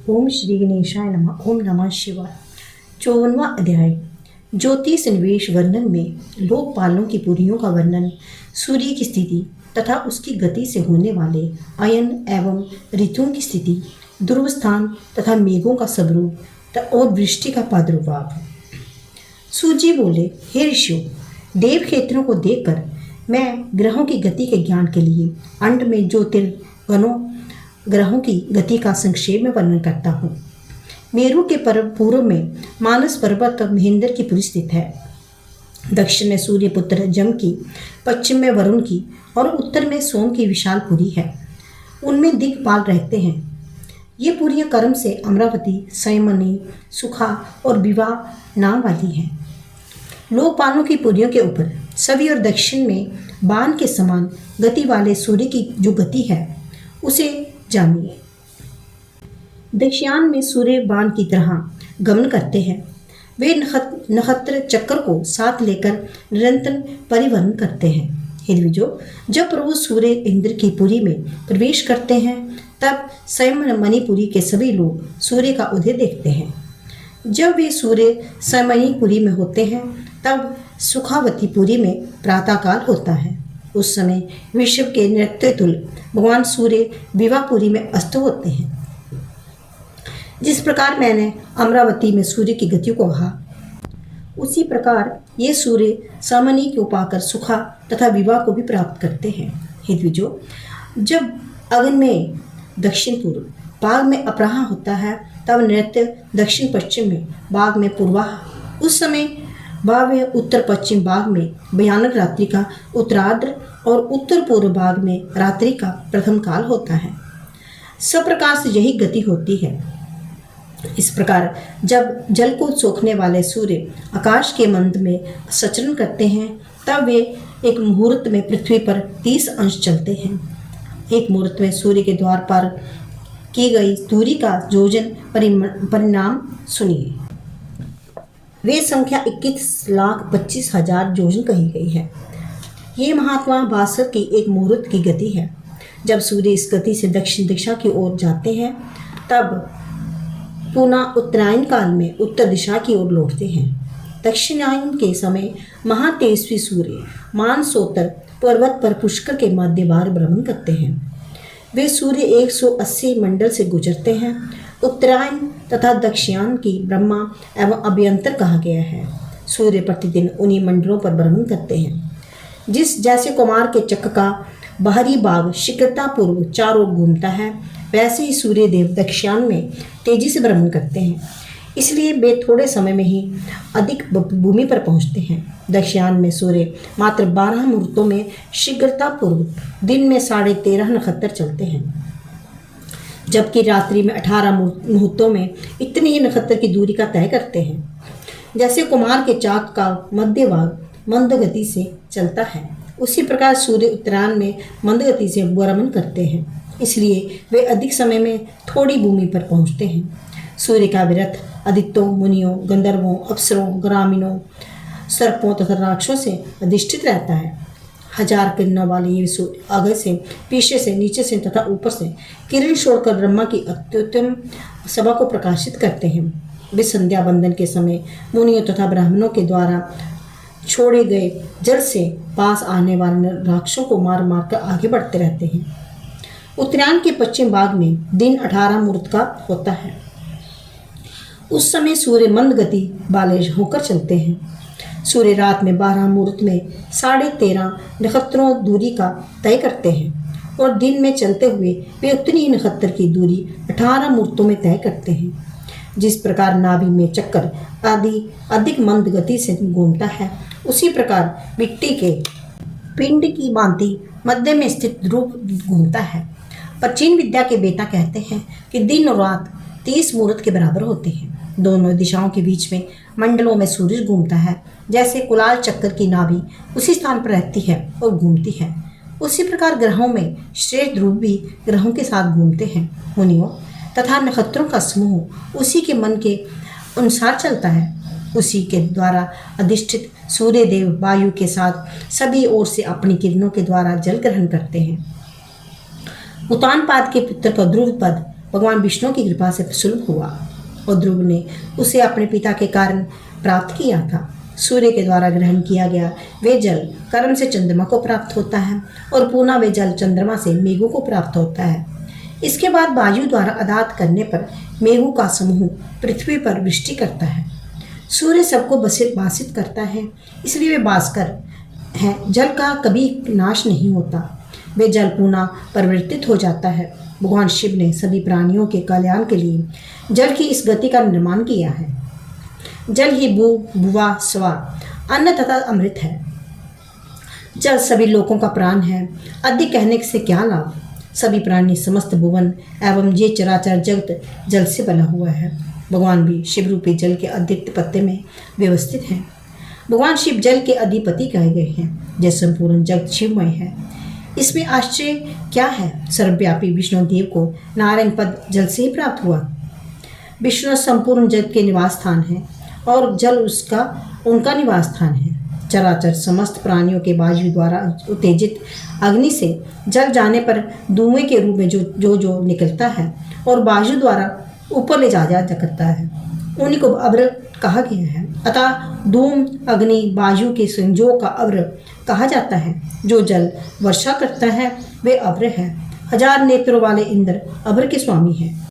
ओम श्री गणेशाय नमः। ओम नमः शिवाय। 54वां अध्याय ज्योतिष निवेश वर्णन में लोकपालों की पुरियों का वर्णन, सूर्य की स्थिति तथा उसकी गति से होने वाले अयन एवं ऋतुओं की स्थिति, ध्रुव स्थान तथा मेघों का स्वरूप और वृष्टि का प्रादुर्भाव। सूर्य बोले, हे ऋषियों, देव क्षेत्रों को देखकर मैं ग्रहों की गति के ज्ञान के लिए अंड में ज्योतिर्गणों ग्रहों की गति का संक्षेप में वर्णन करता हूँ। मेरु के पूर्व में मानस पर्वत महेंद्र की पुरी स्थित है। दक्षिण में सूर्यपुत्र जम की, पश्चिम में वरुण की और उत्तर में सोम की विशाल पुरी है। उनमें दिक्पाल रहते हैं। ये पुरियां कर्म से अमरावती, संयमनी, सुखा और विवाह नाम वाली हैं। लोकपालों की पुरियों के ऊपर सभी और दक्षिण में बाण के समान गति वाले सूर्य की जो गति है उसे जानिए। दक्षिणायन में सूर्य बाण की तरह गमन करते हैं। वे नक्षत्र चक्र को साथ लेकर निरंतर परिवहन करते हैं। हे द्विजों, जब प्रभु सूर्य इंद्र की पुरी में प्रवेश करते हैं तब संयम मणिपुरी के सभी लोग सूर्य का उदय देखते हैं। जब वे सूर्य संयमनीपुरी में होते हैं तब सुखावतीपुरी में प्रातःकाल होता है। उस समय विश्व के नृत्य तुल्य भगवान सूर्य विवाहपुरी में अस्त होते हैं। जिस प्रकार मैंने अमरावती में सूर्य की गति को कहा, उसी प्रकार ये सूर्य सामनी को पाकर सुखा तथा विवाह को भी प्राप्त करते हैं। हे द्विजों, जब अग्नि में दक्षिण पूर्व, बाघ में अपराह होता है तब नृत्य दक्षिण पश्चिम में, बाघ में पूर्वाह। उस समय बाघ में उत्तर पश्चिम बाघ में भयानक रात्रि का उत्तरार्ध और उत्तर पूर्व बाघ में रात्रि का प्रथम काल होता है। सब प्रकार से यही गति होती है। इस प्रकार जब जल को सोखने वाले सूर्य आकाश के मंद में संचरण करते हैं तब वे एक मुहूर्त में पृथ्वी पर 30 अंश चलते हैं। एक मुहूर्त में सूर्य के द्वार पर की गई दूरी का योजन परिणाम सुनिए। वे संख्या 21,25,000 योजन कही गई है। ये महात्मा भास्कर की एक मुहूर्त की गति है। जब सूर्य इस गति से दक्षिण दिशा की ओर जाते हैं तब पुनः उत्तरायण काल में उत्तर दिशा की ओर लौटते हैं। दक्षिणायन के समय महातेजस्वी सूर्य मानसोत्तर पर्वत पर पुष्कर के मध्य भाग भ्रमण करते हैं। वे सूर्य 180 मंडल से गुजरते हैं। उत्तरायण तथा दक्षिणायन की ब्रह्मा एवं अभ्यंतर कहा गया है। सूर्य प्रतिदिन उन्हीं मंडलों पर भ्रमण करते हैं। जैसे कुमार के चक्र का बाहरी भाग शीघ्रता पूर्वक चारों ओर घूमता है, वैसे ही सूर्य देव दक्षिणायन में तेजी से भ्रमण करते हैं। इसलिए वे थोड़े समय में ही अधिक भूमि पर पहुंचते हैं। दक्षिणायन में सूर्य मात्र 12 मुहूर्तों में शीघ्रता पूर्वक दिन में 13.5 नक्षत्र चलते हैं, जबकि रात्रि में 18 मुहूर्तों में इतनी ही नक्षत्र की दूरी का तय करते हैं। जैसे कुमार के चाक का मध्य भाग मंद गति से चलता है, उसी प्रकार सूर्य उत्तरायण में मंद गति से भ्रमण करते हैं। इसलिए वे अधिक समय में थोड़ी भूमि पर पहुंचते हैं। सूर्य का विरथ आदित्यों, मुनियों, गंधर्वों, अप्सरों, ग्रामीणों, सर्पों तथा राक्षसों से अधिष्ठित रहता है। 1000 किरणों वाले ये सूर्य आगे से, पीछे से, नीचे से तथा ऊपर से किरण छोड़कर ब्रह्मा की अत्युत्तम सभा को प्रकाशित करते हैं। वे संध्या बंदन के समय मुनियों तथा ब्राह्मणों के द्वारा छोड़े गए जल से पास आने वाले राक्षसों को मार मार कर आगे बढ़ते रहते हैं। उत्तरायण के पश्चिम भाग में दिन 18 मुहूर्त का होता है। उस समय सूर्य मंद गति वाले होकर चलते हैं। सूर्य रात में 12 मुहूर्त में 13.5 नक्षत्रों दूरी का तय करते हैं और दिन में चलते हुए वे उतनी ही नक्षत्र की दूरी 18 मुहूर्तों में तय करते हैं। जिस प्रकार नाभि में चक्कर आदि अधिक मंद गति से घूमता है, उसी प्रकार मिट्टी के पिंड की भांति मध्य में स्थित ध्रुव घूमता है। प्राचीन विद्या के बेटा कहते हैं कि दिन और रात 30 मुहूर्त के बराबर होते हैं। दोनों दिशाओं के बीच में मंडलों में सूर्य घूमता है। जैसे कुलाल चक्कर की नाभि उसी स्थान पर रहती है और घूमती है, उसी प्रकार ग्रहों में श्रेष्ठ ध्रुव भी ग्रहों के साथ घूमते हैं। मुनियों तथा नक्षत्रों का समूह उसी के मन के अनुसार चलता है। उसी के द्वारा अधिष्ठित सूर्य देव वायु के साथ सभी ओर से अपनी किरणों के द्वारा जल ग्रहण करते हैं। उतानपाद के पुत्र को ध्रुव पद भगवान विष्णु की कृपा से सुलभ हुआ और ध्रुव ने उसे अपने पिता के कारण प्राप्त किया था। सूर्य के द्वारा ग्रहण किया गया वे जल कर्म से चंद्रमा को प्राप्त होता है और पुनः वे जल चंद्रमा से मेघों को प्राप्त होता है। इसके बाद वायु द्वारा आदात करने पर मेघों का समूह पृथ्वी पर वृष्टि करता है। सूर्य सबको बासित करता है, इसलिए वे भास्कर हैं। जल का कभी नाश नहीं होता, वे जल पुनः परिवर्तित हो जाता है। भगवान शिव ने सभी प्राणियों के कल्याण के लिए जल की इस गति का निर्माण किया है। जल ही भू भुवा स्वा अन्न तथा अमृत है। जल सभी लोगों का प्राण है, अधिक कहने से क्या लाभ। सभी प्राणी समस्त भुवन एवं ये चराचर जगत जल से बना हुआ है। भगवान भी शिव रूपी जल के अद्वितीय पत्ते में व्यवस्थित हैं। भगवान शिव जल के अधिपति कहे गए हैं। यह संपूर्ण जगत शिवमय है, इसमें आश्चर्य क्या है। सर्वव्यापी विष्णु देव को नारायण पद जल से ही प्राप्त हुआ। विष्णु संपूर्ण जगत के निवास स्थान है और जल उनका निवास स्थान है। चराचर समस्त प्राणियों के वायु द्वारा उत्तेजित अग्नि से जल जाने पर धुएं के रूप में जो निकलता है और वायु द्वारा ऊपर ले जाया करता है, उन्हीं को अब्र कहा गया है। अतः धूम अग्नि वायु के संयोग का अब्र कहा जाता है। जो जल वर्षा करता है वे अब्र है। 1000 नेत्रों वाले इंद्र अब्र के स्वामी हैं।